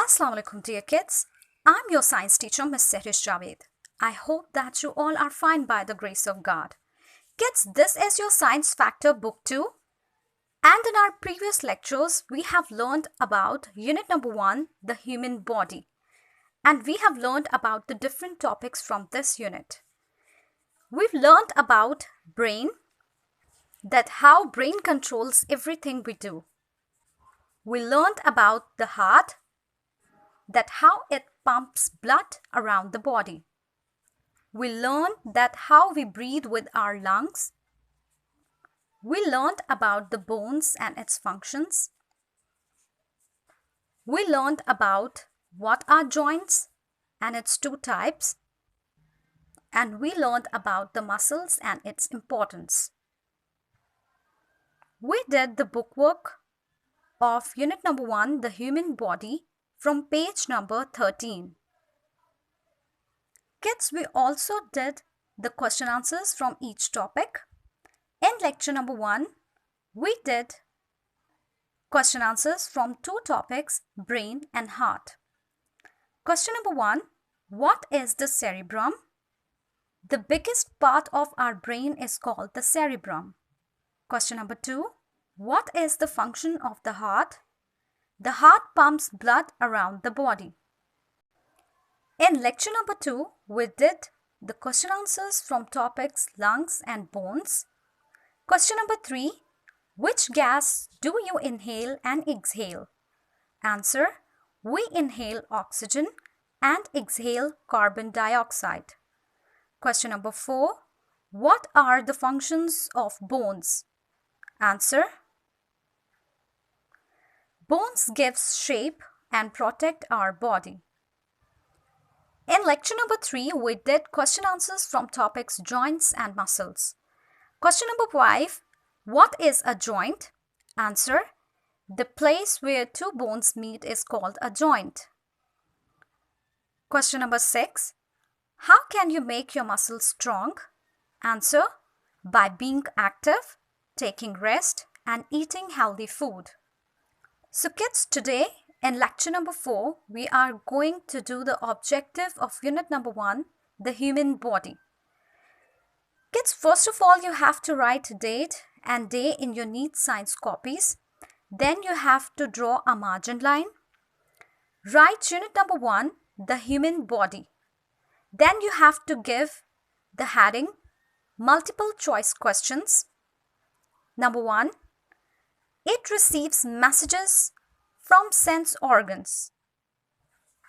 Assalamu alaikum dear kids. I'm your science teacher Ms Sehrish Javed. I hope that you all are fine by the grace of God. Kids, this is your Science Factor Book 2. And in our previous lectures, we have learned about unit number 1, the human body. And we have learned about the different topics from this unit. We've learned about brain, that how brain controls everything we do. We learned about the heart, that how it pumps blood around the body. We learned that how we breathe with our lungs. We learned about the bones and its functions. We learned about what are joints and its two types. And we learned about the muscles and its importance. We did the bookwork of unit number 1, the human body, from page number 13. Kids, we also did the question answers from each topic. In lecture number 1, we did question answers from two topics, brain and heart. Question number 1, what is the cerebrum? The biggest part of our brain is called the cerebrum. Question number 2, what is the function of the heart? The heart pumps blood around the body. In lecture number 2, we did the question answers from topics lungs and bones. Question number 3, which gas do you inhale and exhale? Answer, we inhale oxygen and exhale carbon dioxide. Question number 4, what are the functions of bones? Answer, bones gives shape and protect our body. In lecture number 3, we did question answers from topics joints and muscles. Question number 5, what is a joint? Answer, the place where two bones meet is called a joint. Question number 6, how can you make your muscles strong? Answer, by being active, taking rest, and eating healthy food. So kids, today in lecture number 4, we are going to do the objective of unit number 1, the human body. Kids, first of all, you have to write date and day in your neat science copies. Then you have to draw a margin line. Write unit number 1, the human body. Then you have to give the heading, multiple choice questions. Number 1, it receives messages from sense organs.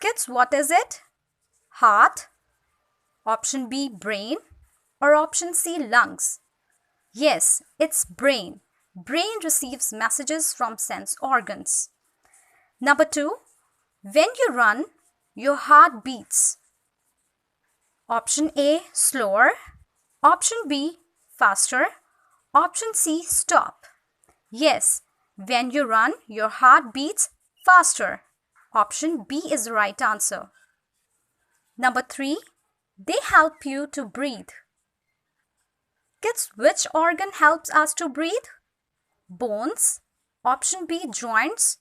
Kids, what is it? Heart, option B, brain, or option C, lungs? Yes, it's brain. Brain receives messages from sense organs. Number 2, when you run, your heart beats. Option A, slower. Option B, faster. Option C, stop. Yes, when you run, your heart beats faster. Option B is the right answer. Number 3, they help you to breathe. Kids, which organ helps us to breathe? Bones. Option B, joints.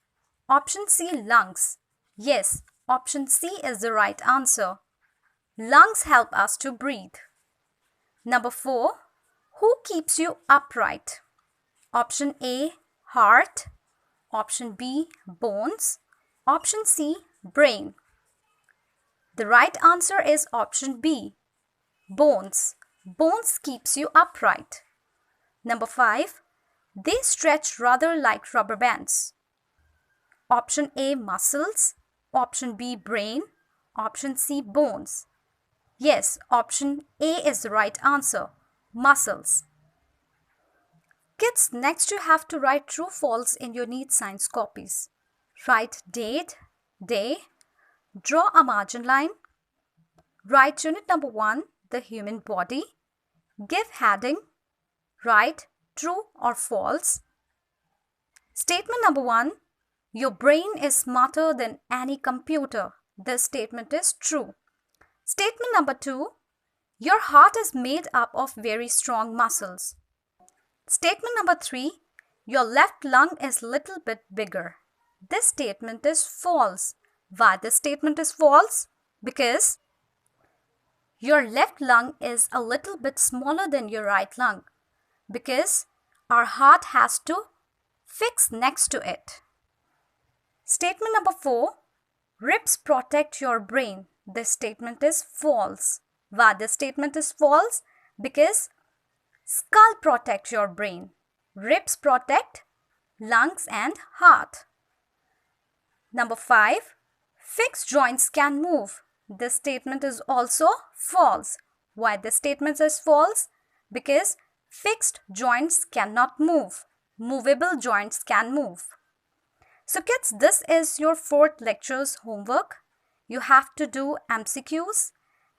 Option C, lungs. Yes, option C is the right answer. Lungs help us to breathe. Number 4, who keeps you upright? Option A, heart. Option B, bones. Option C, brain. The right answer is option B, bones. Bones keeps you upright. Number 5, they stretch rather like rubber bands. Option A, muscles. Option B, brain. Option C, bones. Yes, option A is the right answer, muscles. Kids, next you have to write true false in your neat science copies. Write date, day, draw a margin line, write unit number 1, the human body, give heading, write true or false. Statement number 1, your brain is smarter than any computer. This statement is true. Statement number 2, your heart is made up of very strong muscles. Statement number 3, your left lung is little bit bigger. This statement is false. Why this statement is false? Because your left lung is a little bit smaller than your right lung, because our heart has to fix next to it. Statement number 4, ribs protect your brain. This statement is false. Why this statement is false? Because skull protects your brain. Ribs protect lungs and heart. Number 5, fixed joints can move. This statement is also false. Why this statement is false? Because fixed joints cannot move. Movable joints can move. So kids, this is your 4th lecture's homework. You have to do MCQs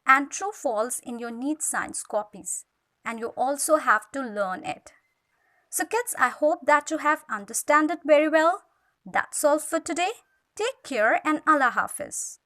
and true false in your neat science copies. And you also have to learn it. So kids, I hope that you have understood it very well. That's all for today. Take care and Allah Hafiz.